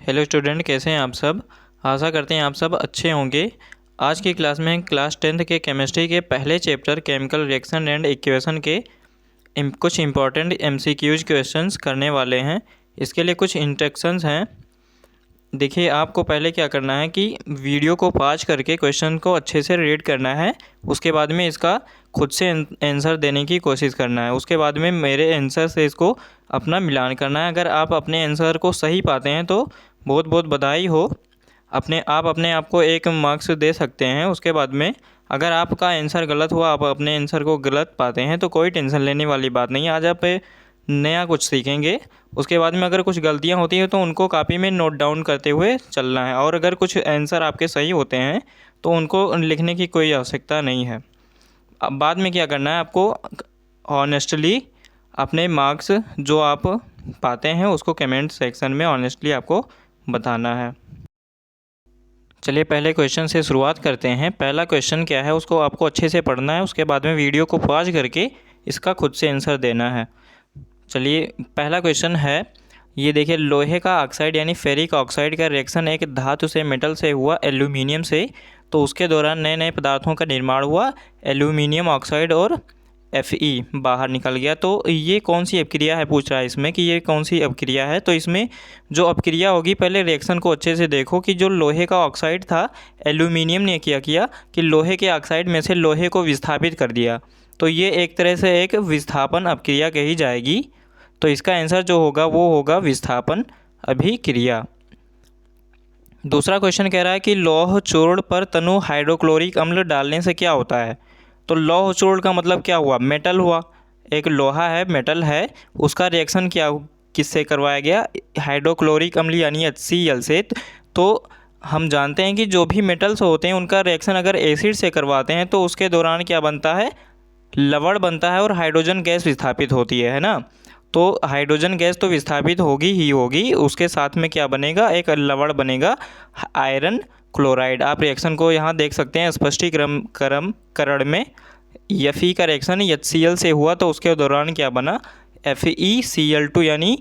Hello student, कैसे हैं आप सब। आशा करते हैं आप सब अच्छे होंगे। आज की क्लास में क्लास 10th के केमिस्ट्री के पहले chapter chemical reaction and equation के कुछ इंपॉर्टेंट एमसीक्यूज क्वेश्चंस करने वाले हैं। इसके लिए कुछ इंस्ट्रक्शंस हैं। देखिए, आपको पहले क्या करना है कि वीडियो को पॉज करके क्वेश्चन को अच्छे से रीड करना है। उसके बाद में इसका खुद से आंसर देने की कोशिश करना है। उसके बाद में मेरे आंसर से इसको अपना मिलान करना है। अगर आप अपने आंसर को सही पाते हैं तो बहुत बहुत बधाई हो, अपने आप को 1 मार्क्स दे सकते हैं। उसके बाद में अगर आपका आंसर गलत हुआ, आप अपने आंसर को गलत पाते हैं तो कोई टेंशन लेने वाली बात नहीं है। आज आप नया कुछ सीखेंगे। उसके बाद में अगर कुछ गलतियां होती हैं तो उनको कॉपी में नोट डाउन करते हुए चलना है, और अगर कुछ आंसर आपके सही होते हैं तो उनको लिखने की कोई आवश्यकता नहीं है। अब बाद में क्या करना है, आपको ऑनेस्टली अपने मार्क्स जो आप पाते हैं उसको कमेंट सेक्शन में ऑनेस्टली आपको बताना है। चलिए पहले क्वेश्चन से शुरुआत करते हैं। पहला क्वेश्चन क्या है उसको आपको अच्छे से पढ़ना है। उसके बाद में वीडियो को पॉज करके इसका खुद से आंसर देना है। चलिए पहला क्वेश्चन है, ये देखिए, लोहे का ऑक्साइड यानी फेरिक ऑक्साइड का रिएक्शन एक धातु से मेटल से हुआ एल्यूमिनियम से, तो उसके दौरान नए नए पदार्थों का निर्माण हुआ। एल्यूमिनियम ऑक्साइड और Fe बाहर निकल गया। तो ये कौन सी अपक्रिया है, पूछ रहा है इसमें कि ये कौन सी अपक्रिया है। तो इसमें जो अपक्रिया होगी, पहले रिएक्शन को अच्छे से देखो कि जो लोहे का ऑक्साइड था, एल्यूमिनियम ने क्या किया कि लोहे के ऑक्साइड में से लोहे को विस्थापित कर दिया। तो ये एक तरह से एक विस्थापन अपक्रिया कही जाएगी। तो इसका आंसर जो होगा वो होगा विस्थापन अभिक्रिया। दूसरा क्वेश्चन कह रहा है कि लौह चूर्ण पर तनु हाइड्रोक्लोरिक अम्ल डालने से क्या होता है। तो लौह चूर्ण का मतलब क्या हुआ, मेटल हुआ। एक लोहा है, मेटल है, उसका रिएक्शन क्या किससे करवाया गया, हाइड्रोक्लोरिक अम्ल यानी HCl से। तो हम जानते हैं कि जो भी मेटल्स होते हैं उनका रिएक्शन अगर एसिड से करवाते हैं तो उसके दौरान क्या बनता है, लवण बनता है और हाइड्रोजन गैस विस्थापित होती है ना। तो हाइड्रोजन गैस तो विस्थापित होगी ही होगी, उसके साथ में क्या बनेगा, एक लवण बनेगा आयरन क्लोराइड। आप रिएक्शन को यहाँ देख सकते हैं स्पष्टीकरण में। Fe का रिएक्शन HCl से हुआ तो उसके दौरान क्या बना, FeCl2 यानी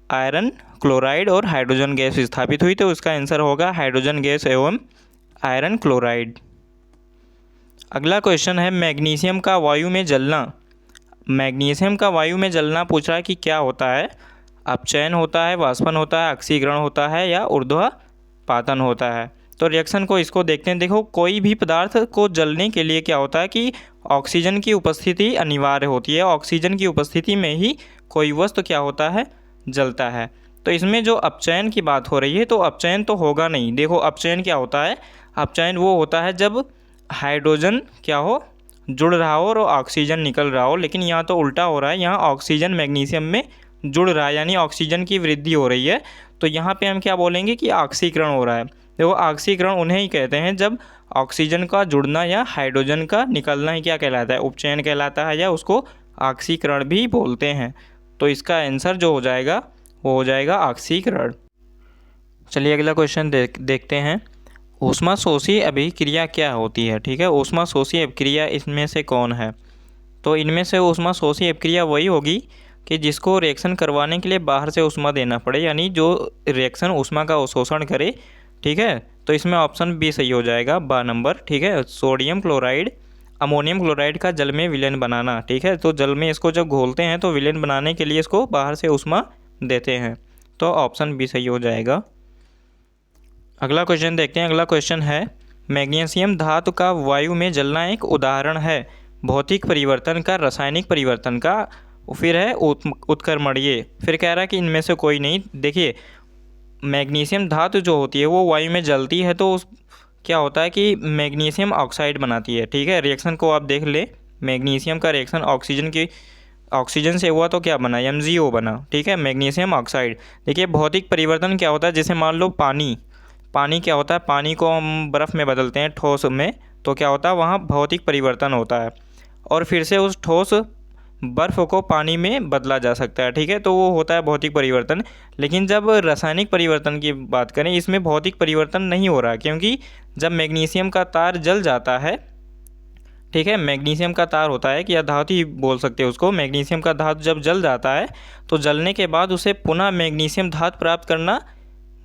आयरन क्लोराइड और हाइड्रोजन गैस विस्थापित हुई। तो उसका आंसर होगा हाइड्रोजन गैस एवं आयरन क्लोराइड। अगला क्वेश्चन है, मैग्नीशियम का वायु में जलना। मैग्नीशियम का वायु में जलना पूछ रहा है कि क्या होता है। अपचयन होता है, वाष्पन होता है, ऑक्सीकरण होता है या ऊर्ध्वपातन होता है। तो रिएक्शन को इसको देखते हैं। देखो, कोई भी पदार्थ को जलने के लिए क्या होता है कि ऑक्सीजन की उपस्थिति अनिवार्य होती है। ऑक्सीजन की उपस्थिति में ही कोई वस्तु क्या होता है, जलता है। तो इसमें जो अपचयन की बात हो रही है, तो अपचयन तो होगा नहीं। देखो, अपचयन क्या होता है, अपचयन वो होता है जब हाइड्रोजन क्या हो, जुड़ रहा हो और ऑक्सीजन निकल रहा हो। लेकिन यहाँ तो उल्टा हो रहा है, यहाँ ऑक्सीजन मैग्नीशियम में जुड़ रहा है यानी ऑक्सीजन की वृद्धि हो रही है। तो यहाँ पे हम क्या बोलेंगे कि ऑक्सीकरण हो रहा है। देखो, ऑक्सीकरण उन्हें ही कहते हैं जब ऑक्सीजन का जुड़ना या हाइड्रोजन का निकलना ही क्या कहलाता है, उपचयन कहलाता है, या उसको ऑक्सीकरण भी बोलते हैं। तो इसका आंसर जो हो जाएगा वो हो जाएगा ऑक्सीकरण। चलिए अगला क्वेश्चन देखते हैं। ऊष्माशोषी अभिक्रिया क्या होती है। ठीक है, ऊष्माशोषी अभिक्रिया इसमें से कौन है। तो इनमें से ऊष्माशोषी अभिक्रिया वही होगी कि जिसको रिएक्शन करवाने के लिए बाहर से ऊष्मा देना पड़े, यानी जो रिएक्शन ऊष्मा का शोषण करे। ठीक है, तो इसमें ऑप्शन बी सही हो जाएगा, बा नंबर। ठीक है, सोडियम क्लोराइड अमोनियम क्लोराइड का जल में विलयन बनाना। ठीक है, तो जल में इसको जब घोलते हैं तो विलयन बनाने के लिए इसको बाहर से ऊष्मा देते हैं। तो ऑप्शन बी सही हो जाएगा। अगला क्वेश्चन देखते हैं। अगला क्वेश्चन है, मैग्नीशियम धातु का वायु में जलना एक उदाहरण है भौतिक परिवर्तन का, रासायनिक परिवर्तन का। फिर है उत्क्रमणीय। फिर कह रहा है कि इनमें से कोई नहीं। देखिए, मैग्नीशियम धातु जो होती है वो वायु में जलती है तो क्या होता है कि मैग्नीशियम ऑक्साइड बनाती है। ठीक है, रिएक्शन को आप देख ले। मैग्नीशियम का रिएक्शन ऑक्सीजन से हुआ तो क्या बना, MgO बना। ठीक है, मैग्नीशियम ऑक्साइड। देखिए, भौतिक परिवर्तन क्या होता है, जैसे मान लो पानी क्या होता है, पानी को हम बर्फ़ में बदलते हैं, ठोस में, तो क्या होता है वहाँ भौतिक परिवर्तन होता है और फिर से उस ठोस बर्फ़ को पानी में बदला जा सकता है। ठीक है, तो वो होता है भौतिक परिवर्तन। लेकिन जब रासायनिक परिवर्तन की बात करें, इसमें भौतिक परिवर्तन नहीं हो रहा, क्योंकि जब मैग्नीशियम का तार जल जाता है, ठीक है, मैग्नीशियम का तार होता है कि या धातु ही बोल सकते हैं उसको। मैग्नीशियम का धातु जब जल जाता है तो जलने के बाद उसे पुनः मैग्नीशियम धातु प्राप्त करना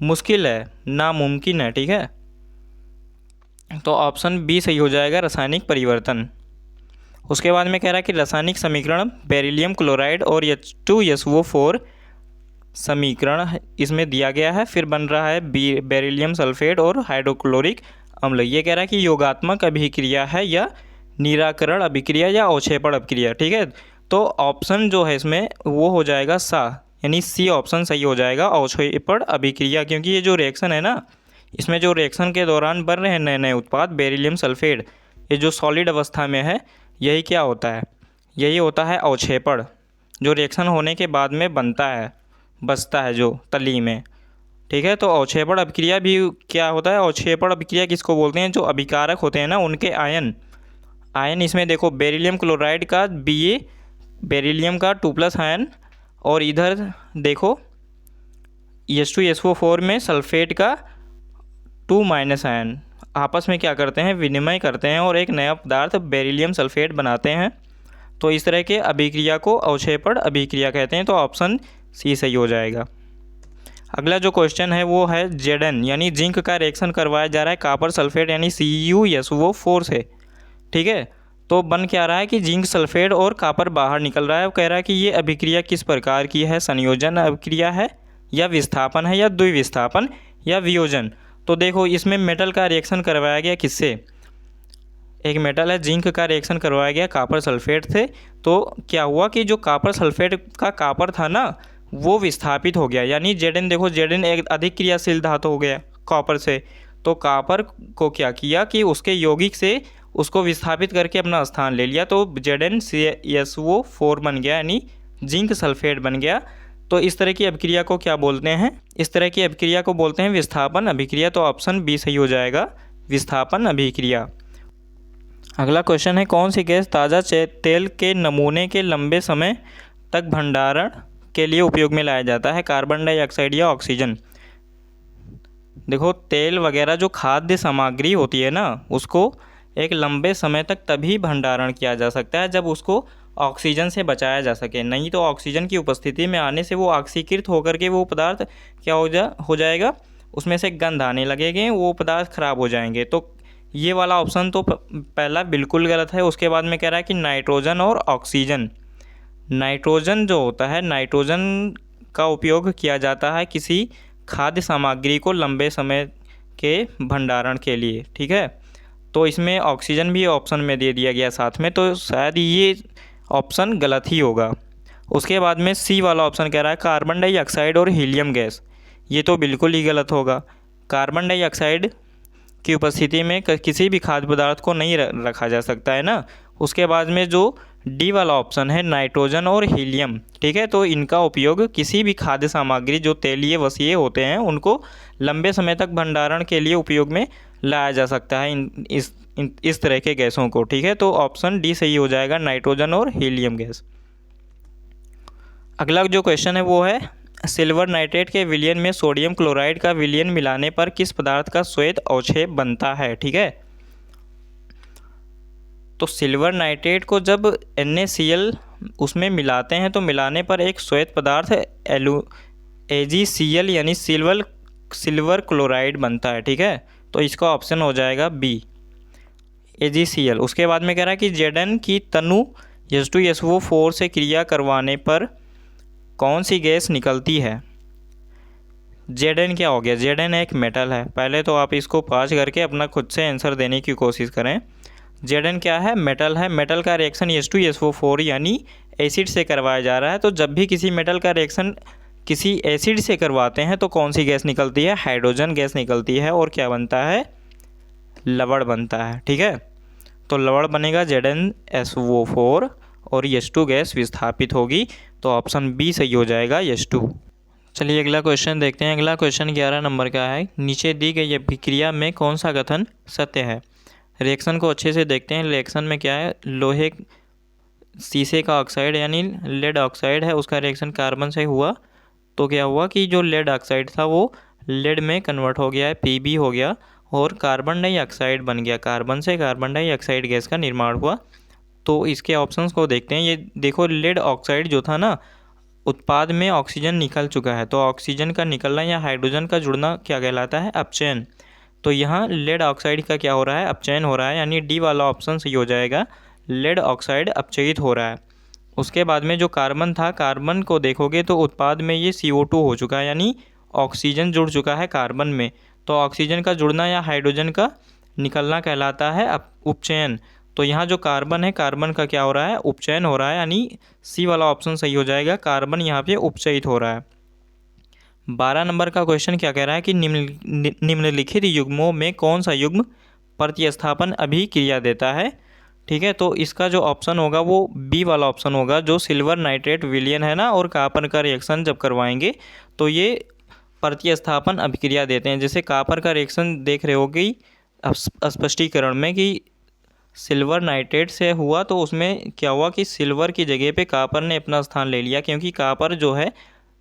मुश्किल है, नामुमकिन है। ठीक है, तो ऑप्शन बी सही हो जाएगा, रासायनिक परिवर्तन। उसके बाद में कह रहा है कि रासायनिक समीकरण बेरिलियम क्लोराइड और H2SO4 समीकरण इसमें दिया गया है, फिर बन रहा है बेरिलियम सल्फेट और हाइड्रोक्लोरिक अम्ल। ये कह रहा है कि योगात्मक अभिक्रिया है या निराकरण अभिक्रिया या अवक्षेपण अभिक्रिया। ठीक है, तो ऑप्शन जो है इसमें वो हो जाएगा सा, यानी सी ऑप्शन सही हो जाएगा, अवक्षेपण अभिक्रिया। क्योंकि ये जो रिएक्शन है ना, इसमें जो रिएक्शन के दौरान बन रहे हैं नए नए उत्पाद बेरिलियम सल्फेट, ये जो सॉलिड अवस्था में है, यही क्या होता है, यही होता है अवक्षेपण, जो रिएक्शन होने के बाद में बनता है, बचता है जो तली में। ठीक है, तो अवक्षेपण अभिक्रिया भी क्या होता है, अवक्षेपण अभिक्रिया किसको बोलते हैं, जो अभिकारक होते हैं ना उनके आयन इसमें देखो बेरिलियम क्लोराइड का Ba, बेरिलियम का 2+ आयन, और इधर देखो H2SO4 में सल्फेट का 2- आयन आपस में क्या करते हैं, विनिमय करते हैं और एक नया पदार्थ बेरिलियम सल्फेट बनाते हैं। तो इस तरह के अभिक्रिया को अवक्षेपण अभिक्रिया कहते हैं। तो ऑप्शन सी सही हो जाएगा। अगला जो क्वेश्चन है वो है Zn यानी जिंक का रिएक्शन करवाया जा रहा है कापर सल्फेट यानी CuSO4 से। ठीक है, तो बन क्या रहा है कि जिंक सल्फेट और कापर बाहर निकल रहा है। वो कह रहा है कि ये अभिक्रिया किस प्रकार की है, संयोजन अभिक्रिया है या विस्थापन है या द्विविस्थापन या वियोजन। तो देखो इसमें मेटल का रिएक्शन करवाया गया किससे, एक मेटल है जिंक का रिएक्शन करवाया गया कापर सल्फेट से। तो क्या हुआ कि जो कापर सल्फेट का कापर था ना वो विस्थापित हो गया, यानी Zn देखो Zn एक अधिक क्रियाशील धातु हो गया कॉपर से। तो कापर को क्या किया कि उसके यौगिक से उसको विस्थापित करके अपना स्थान ले लिया, तो ZnCSO4 बन गया, यानी जिंक सल्फेट बन गया। तो इस तरह की अभिक्रिया को क्या बोलते हैं, इस तरह की अभिक्रिया को बोलते हैं विस्थापन अभिक्रिया। तो ऑप्शन बी सही हो जाएगा, विस्थापन अभिक्रिया। अगला क्वेश्चन है कौन सी गैस ताज़ा तेल के नमूने के लंबे समय तक भंडारण के लिए उपयोग में लाया जाता है, कार्बन डाइऑक्साइड या ऑक्सीजन। देखो तेल वगैरह जो खाद्य सामग्री होती है ना उसको एक लंबे समय तक तभी भंडारण किया जा सकता है जब उसको ऑक्सीजन से बचाया जा सके, नहीं तो ऑक्सीजन की उपस्थिति में आने से वो ऑक्सीकृत होकर के वो पदार्थ क्या हो जाएगा, उसमें से गंध आने लगेंगे, वो पदार्थ खराब हो जाएंगे। तो ये वाला ऑप्शन तो पहला बिल्कुल गलत है। उसके बाद में कह रहा है कि नाइट्रोजन और ऑक्सीजन। नाइट्रोजन जो होता है, नाइट्रोजन का उपयोग किया जाता है किसी खाद्य सामग्री को लंबे समय के भंडारण के लिए। ठीक है, तो इसमें ऑक्सीजन भी ऑप्शन में दे दिया गया साथ में, तो शायद ये ऑप्शन गलत ही होगा। उसके बाद में सी वाला ऑप्शन कह रहा है कार्बन डाइऑक्साइड और हीलियम गैस। ये तो बिल्कुल ही गलत होगा। कार्बन डाइऑक्साइड की उपस्थिति में किसी भी खाद्य पदार्थ को नहीं रखा जा सकता है ना। उसके बाद में जो डी वाला ऑप्शन है नाइट्रोजन और हीलियम, ठीक है, तो इनका उपयोग किसी भी खाद्य सामग्री जो तेलीय वसीय होते हैं उनको लंबे समय तक भंडारण के लिए उपयोग में लाया जा सकता है इस तरह के गैसों को। ठीक है, तो ऑप्शन डी सही हो जाएगा, नाइट्रोजन और हीलियम गैस। अगला जो क्वेश्चन है वो है सिल्वर नाइट्रेट के विलयन में सोडियम क्लोराइड का विलयन मिलाने पर किस पदार्थ का श्वेत अवक्षेप बनता है। ठीक है, तो सिल्वर नाइट्रेट को जब NaCl उसमें मिलाते हैं तो मिलाने पर एक श्वेत पदार्थ AgCl यानी सिल्वर क्लोराइड बनता है। ठीक है, तो इसका ऑप्शन हो जाएगा बी, AgCl। उसके बाद में कह रहा है कि Zn की तनु H2SO4 से क्रिया करवाने पर कौन सी गैस निकलती है। Zn क्या हो गया, Zn एक मेटल है। पहले तो आप इसको पास करके अपना खुद से आंसर देने की कोशिश करें। Zn क्या है, मेटल है। मेटल का रिएक्शन H2SO4 यानी एसिड से करवाया जा रहा है। तो जब भी किसी मेटल का रिएक्शन किसी एसिड से करवाते हैं तो कौन सी गैस निकलती है, हाइड्रोजन गैस निकलती है, और क्या बनता है, लवण बनता है। ठीक है, तो लवण बनेगा ZnSO4 और H2 गैस विस्थापित होगी। तो ऑप्शन बी सही हो जाएगा, H2। चलिए अगला क्वेश्चन देखते हैं। अगला क्वेश्चन 11 नंबर का है, नीचे दी गई अभिक्रिया में कौन सा कथन सत्य है। रिएक्शन को अच्छे से देखते हैं। रिएक्शन में क्या है, लोहे शीशे का ऑक्साइड यानी लेड ऑक्साइड है, उसका रिएक्शन कार्बन से हुआ। तो क्या हुआ कि जो लेड ऑक्साइड था वो लेड में कन्वर्ट हो गया है, Pb हो गया, और कार्बन डाइऑक्साइड बन गया। कार्बन से कार्बन डाइऑक्साइड गैस का निर्माण हुआ। तो इसके ऑप्शंस को देखते हैं। ये देखो लेड ऑक्साइड जो था ना उत्पाद में ऑक्सीजन निकल चुका है, तो ऑक्सीजन का निकलना या हाइड्रोजन का जुड़ना क्या कहलाता है? अपचयन। तो यहाँ लेड ऑक्साइड का क्या हो रहा है? अपचयन हो रहा है, यानी डी वाला ऑप्शन सही हो जाएगा। लेड ऑक्साइड अपचयित हो रहा है। उसके बाद में जो कार्बन था, कार्बन को देखोगे तो उत्पाद में ये CO2 हो चुका है, यानी ऑक्सीजन जुड़ चुका है कार्बन में। तो ऑक्सीजन का जुड़ना या हाइड्रोजन का निकलना कहलाता है उपचयन। तो यहाँ जो कार्बन है, कार्बन का क्या हो रहा है? उपचयन हो रहा है, यानी सी वाला ऑप्शन सही हो जाएगा। कार्बन यहाँ पे उपचयित हो रहा है। 12 नंबर का क्वेश्चन क्या कह रहा है कि निम्नलिखित युग्मों में कौन सा युग्म प्रतिस्थापन अभिक्रिया देता है? ठीक है, तो इसका जो ऑप्शन होगा वो बी वाला ऑप्शन होगा, जो सिल्वर नाइट्रेट विलयन है ना, और कापर का रिएक्शन जब करवाएंगे तो ये प्रतिस्थापन अभिक्रिया देते हैं। जैसे कापर का रिएक्शन देख रहे होगे स्पष्टीकरण में कि सिल्वर नाइट्रेट से हुआ, तो उसमें क्या हुआ कि सिल्वर की जगह पे कापर ने अपना स्थान ले लिया, क्योंकि कापर जो है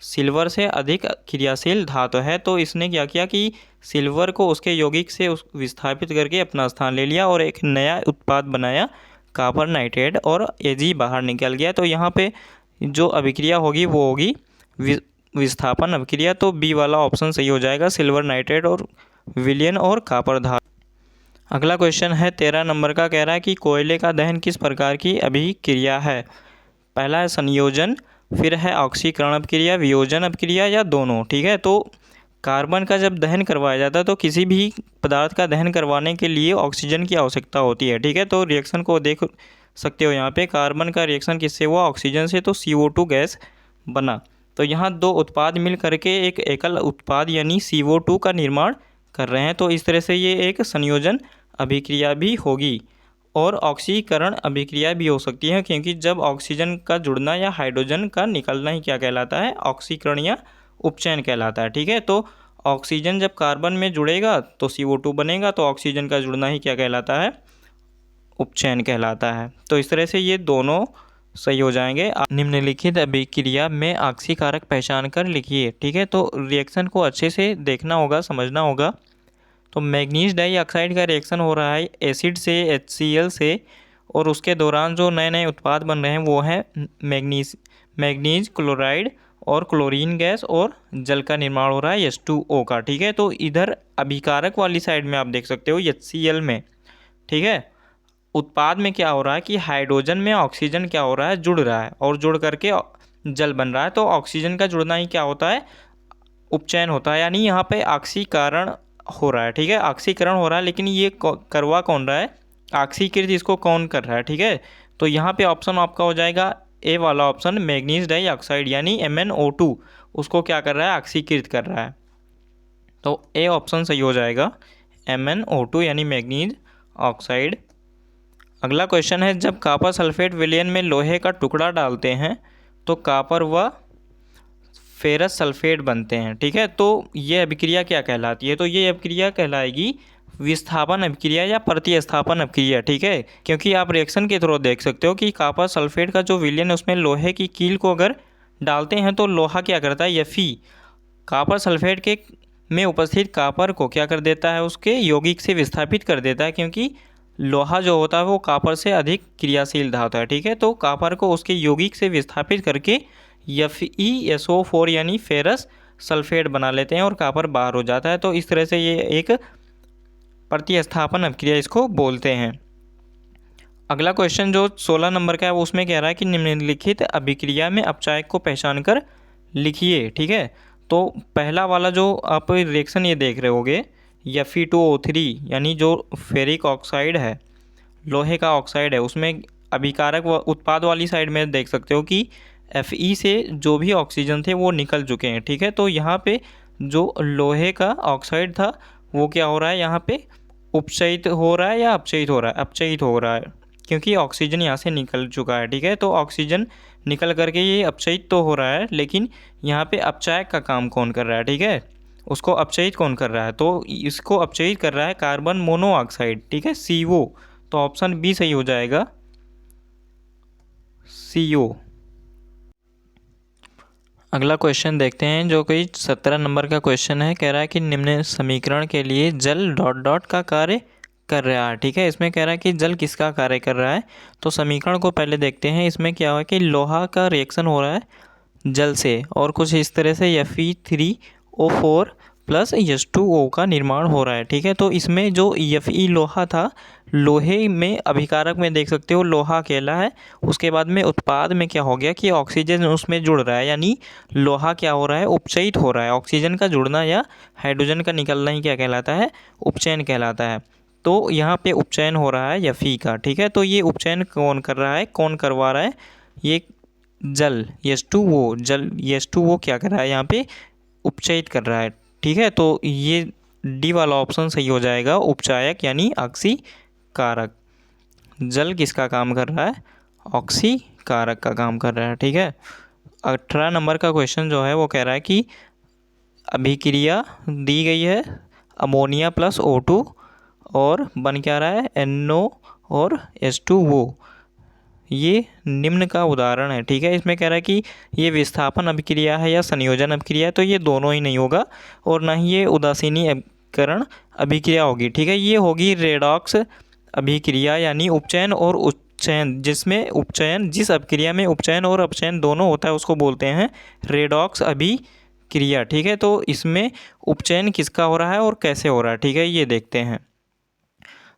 सिल्वर से अधिक क्रियाशील धातु है। तो इसने क्या किया कि सिल्वर को उसके यौगिक से विस्थापित करके अपना स्थान ले लिया और एक नया उत्पाद बनाया, कापर नाइट्रेट, और Ag बाहर निकल गया। तो यहाँ पे जो अभिक्रिया होगी वो होगी विस्थापन अभिक्रिया। तो बी वाला ऑप्शन सही हो जाएगा, सिल्वर नाइट्रेट और विलयन और कापर धातु। अगला क्वेश्चन है 13 नंबर का, कह रहा है कि कोयले का दहन किस प्रकार की अभिक्रिया है? पहला है संयोजन, फिर है ऑक्सीकरण अभिक्रिया, वियोजन अभिक्रिया, या दोनों। ठीक है, तो कार्बन का जब दहन करवाया जाता है तो किसी भी पदार्थ का दहन करवाने के लिए ऑक्सीजन की आवश्यकता होती है। ठीक है, तो रिएक्शन को देख सकते हो यहाँ पे, कार्बन का रिएक्शन किससे हुआ? ऑक्सीजन से, तो CO2 गैस बना। तो यहाँ दो उत्पाद मिल करके एक एकल उत्पाद यानी CO2 का निर्माण कर रहे हैं। तो इस तरह से ये एक संयोजन अभिक्रिया भी होगी और ऑक्सीकरण अभिक्रिया भी हो सकती है, क्योंकि जब ऑक्सीजन का जुड़ना या हाइड्रोजन का निकलना ही क्या कहलाता है? ऑक्सीकरण या उपचयन कहलाता है। ठीक है, तो ऑक्सीजन जब कार्बन में जुड़ेगा तो CO2 बनेगा, तो ऑक्सीजन का जुड़ना ही क्या कहलाता है? उपचयन कहलाता है। तो इस तरह से ये दोनों सही हो जाएंगे। निम्नलिखित अभिक्रिया में ऑक्सीकारक पहचान कर लिखिए। ठीक है, तो रिएक्शन को अच्छे से देखना होगा, समझना होगा। तो मैग्नीज डाइऑक्साइड का रिएक्शन हो रहा है एसिड से, HCl से, और उसके दौरान जो नए नए उत्पाद बन रहे हैं वो हैं मैग्नीज क्लोराइड और क्लोरीन गैस, और जल का निर्माण हो रहा है H2O का। ठीक है, तो इधर अभिकारक वाली साइड में आप देख सकते हो HCl में। ठीक है, उत्पाद में क्या हो रहा है कि हाइड्रोजन में ऑक्सीजन क्या हो रहा है? जुड़ रहा है, और जुड़ करके जल बन रहा है। तो ऑक्सीजन का जुड़ना ही क्या होता है? उपचयन होता है, यानी यहाँ पे ऑक्सीकरण हो रहा है। ठीक है, ऑक्सीकरण हो रहा है, लेकिन ये करवा कौन रहा है? ऑक्सीकृत इसको कौन कर रहा है? ठीक है, तो यहाँ पे ऑप्शन आपका हो जाएगा ए वाला ऑप्शन, मैग्नीज डाइऑक्साइड यानी MnO2 उसको क्या कर रहा है? ऑक्सीकृत कर रहा है। तो ए ऑप्शन सही हो जाएगा, MnO2 यानी मैग्नीज ऑक्साइड। अगला क्वेश्चन है, जब कॉपर सल्फेट विलयन में लोहे का टुकड़ा डालते हैं तो कॉपर व फेरस सल्फेट बनते हैं। ठीक है, तो ये अभिक्रिया क्या कहलाती है? तो ये अभिक्रिया कहलाएगी विस्थापन अभिक्रिया या प्रतिस्थापन अभिक्रिया। ठीक है, क्योंकि आप रिएक्शन के थ्रू देख सकते हो कि कॉपर सल्फेट का जो विलयन है उसमें लोहे की कील को अगर डालते हैं तो लोहा क्या करता है? Fe कॉपर सल्फेट के में उपस्थित कॉपर को क्या कर देता है? उसके यौगिक से विस्थापित कर देता है, क्योंकि लोहा जो होता है वो कॉपर से अधिक क्रियाशील धातु है। ठीक है, तो कॉपर को उसके यौगिक से विस्थापित करके FeSO4 यानी फेरस सल्फेट बना लेते हैं और कॉपर बाहर हो जाता है। तो इस तरह से ये एक प्रतिस्थापन अभिक्रिया इसको बोलते हैं। अगला क्वेश्चन जो 16 नंबर का है वो उसमें कह रहा है कि निम्नलिखित अभिक्रिया में अपचायक को पहचान कर लिखिए। ठीक है, तो पहला वाला जो आप रिएक्शन ये देख रहे होगे Fe2O3 यानी जो फेरिक ऑक्साइड है, लोहे का ऑक्साइड है, उसमें अभिकारक उत्पाद वाली साइड में देख सकते हो कि Fe से जो भी ऑक्सीजन थे वो निकल चुके हैं। ठीक है, तो यहाँ पे जो लोहे का ऑक्साइड था वो क्या हो रहा है? यहाँ पे उपचयित हो रहा है या अपचयित हो रहा है? अपचयित हो रहा है, क्योंकि ऑक्सीजन यहाँ से निकल चुका है। ठीक है, तो ऑक्सीजन निकल करके ये अपचयित तो हो रहा है, लेकिन यहाँ पे अपचायक का काम कौन कर रहा है? ठीक है, उसको अपचयित कौन कर रहा है? तो इसको अपचयित कर रहा है कार्बन मोनोऑक्साइड। ठीक है, CO। तो ऑप्शन बी सही हो जाएगा, CO। अगला क्वेश्चन देखते हैं जो कि 17 नंबर का क्वेश्चन है। कह रहा है कि निम्न समीकरण के लिए जल डॉट डॉट का कार्य कर रहा है। ठीक है, इसमें कह रहा है कि जल किसका कार्य कर रहा है? तो समीकरण को पहले देखते हैं। इसमें क्या हुआ कि लोहा का रिएक्शन हो रहा है जल से, और कुछ इस तरह से Fe3O4 प्लस H2O का निर्माण हो रहा है। ठीक है, तो इसमें जो Fe लोहा था, लोहे में अभिकारक में देख सकते हो लोहा अकेला है। उसके बाद में उत्पाद में क्या हो गया कि ऑक्सीजन उसमें जुड़ रहा है, यानी लोहा क्या हो रहा है, उपचयित हो रहा है। ऑक्सीजन का जुड़ना या हाइड्रोजन का निकलना ही क्या कहलाता है, उपचयन कहलाता है। तो यहाँ पे उपचयन हो रहा है Fe का। ठीक है, तो ये उपचयन कौन कर रहा है, कौन करवा रहा है, ये जल H2O, जल H2O क्या कर रहा है, यहाँ पे उपचयित कर रहा है। ठीक है, तो ये डी वाला ऑप्शन सही हो जाएगा, उपचायक यानी ऑक्सीकारक। जल किसका काम कर रहा है, ऑक्सीकारक का काम कर रहा है। ठीक है, 18 नंबर का क्वेश्चन जो है वो कह रहा है कि अभिक्रिया दी गई है अमोनिया प्लस O2 और बन क्या रहा है NO और H2O, ये निम्न का उदाहरण है। ठीक है, इसमें कह रहा है कि ये विस्थापन अभिक्रिया है या संयोजन अभिक्रिया है, तो ये दोनों ही नहीं होगा, और ना ही ये उदासीनीकरण अभिक्रिया होगी। ठीक है, ये होगी रेडॉक्स अभिक्रिया, यानी उपचयन और उपचयन, जिसमें उपचयन, जिस अभिक्रिया में उपचयन और अपचयन दोनों होता है उसको बोलते हैं रेडॉक्स अभिक्रिया। ठीक है, तो इसमें उपचयन किसका हो रहा है और कैसे हो रहा है, ठीक है, ये देखते हैं।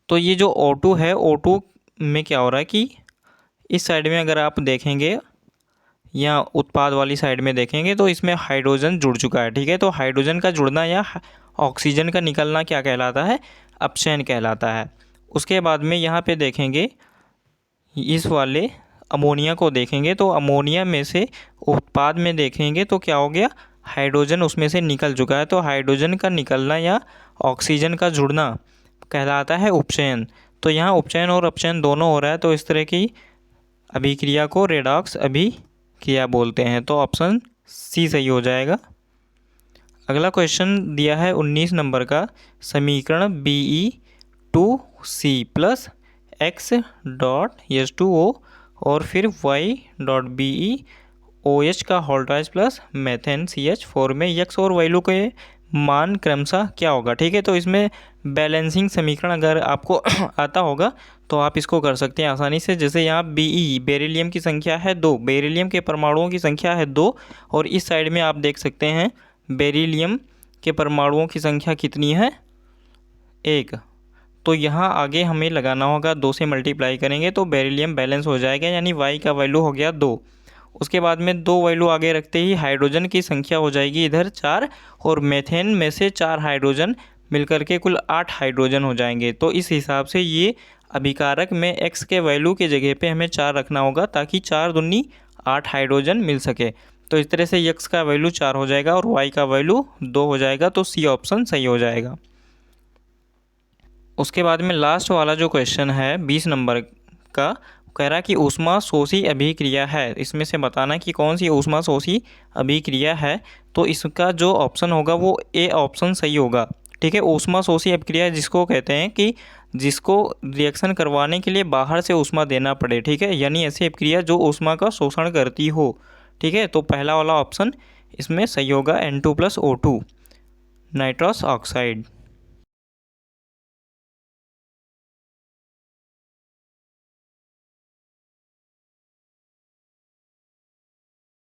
तो ये जो O2 है, O2 में क्या हो रहा है कि इस साइड में अगर आप देखेंगे या उत्पाद वाली साइड में देखेंगे तो इसमें हाइड्रोजन जुड़ चुका है। ठीक है, तो हाइड्रोजन का जुड़ना या ऑक्सीजन का निकलना क्या कहलाता है, अपचयन कहलाता है। उसके बाद में यहाँ पे देखेंगे इस वाले अमोनिया को देखेंगे तो अमोनिया में से उत्पाद में देखेंगे तो क्या हो गया, हाइड्रोजन उसमें से निकल चुका है। तो हाइड्रोजन का निकलना या ऑक्सीजन का जुड़ना कहलाता है उपचयन। तो यहाँ उपचयन और अपचयन दोनों हो रहा है, तो इस तरह की अभिक्रिया को रेडॉक्स अभिक्रिया बोलते हैं। तो ऑप्शन सी सही हो जाएगा। अगला क्वेश्चन दिया है 19 नंबर का, समीकरण Be2C plus x dot H2O और फिर y डॉट BeOH का whole rise plus methane CH4 में x और वैल्यू के मान क्रमशः क्या होगा। ठीक है, तो इसमें बैलेंसिंग समीकरण अगर आपको आता होगा तो आप इसको कर सकते हैं आसानी से। जैसे यहाँ Be बेरिलियम की संख्या है 2, बेरिलियम के परमाणुओं की संख्या है 2, और इस साइड में आप देख सकते हैं बेरिलियम के परमाणुओं की संख्या कितनी है, 1। तो यहाँ आगे हमें लगाना होगा 2 से मल्टीप्लाई करेंगे तो बेरिलियम बैलेंस हो जाएगा, यानी y का वैल्यू हो गया 2। उसके बाद में 2 वैल्यू आगे रखते ही हाइड्रोजन की संख्या हो जाएगी इधर 4, और मेथेन में से 4 हाइड्रोजन मिलकर के कुल 8 हाइड्रोजन हो जाएंगे। तो इस हिसाब से ये अभिकारक में x के वैल्यू के जगह पे हमें 4 रखना होगा ताकि 4 दूनी 8 हाइड्रोजन मिल सके। तो इस तरह से x का वैल्यू 4 हो जाएगा और y का वैल्यू 2 हो जाएगा, तो सी ऑप्शन सही हो जाएगा। उसके बाद में लास्ट वाला जो क्वेश्चन है 20 नंबर का, कह रहा है कि ऊष्मा शोषी अभिक्रिया है, इसमें से बताना कि कौन सी ऊष्मा शोषी अभिक्रिया है। तो इसका जो ऑप्शन होगा वो ए ऑप्शन सही होगा। ठीक है, ऊष्मा शोषी अभिक्रिया जिसको कहते हैं कि जिसको रिएक्शन करवाने के लिए बाहर से ऊष्मा देना पड़े। ठीक है, यानी ऐसी अभिक्रिया जो ऊष्मा का शोषण करती हो। ठीक है, तो पहला वाला ऑप्शन इसमें सही होगा, N2+O2 नाइट्रस ऑक्साइड।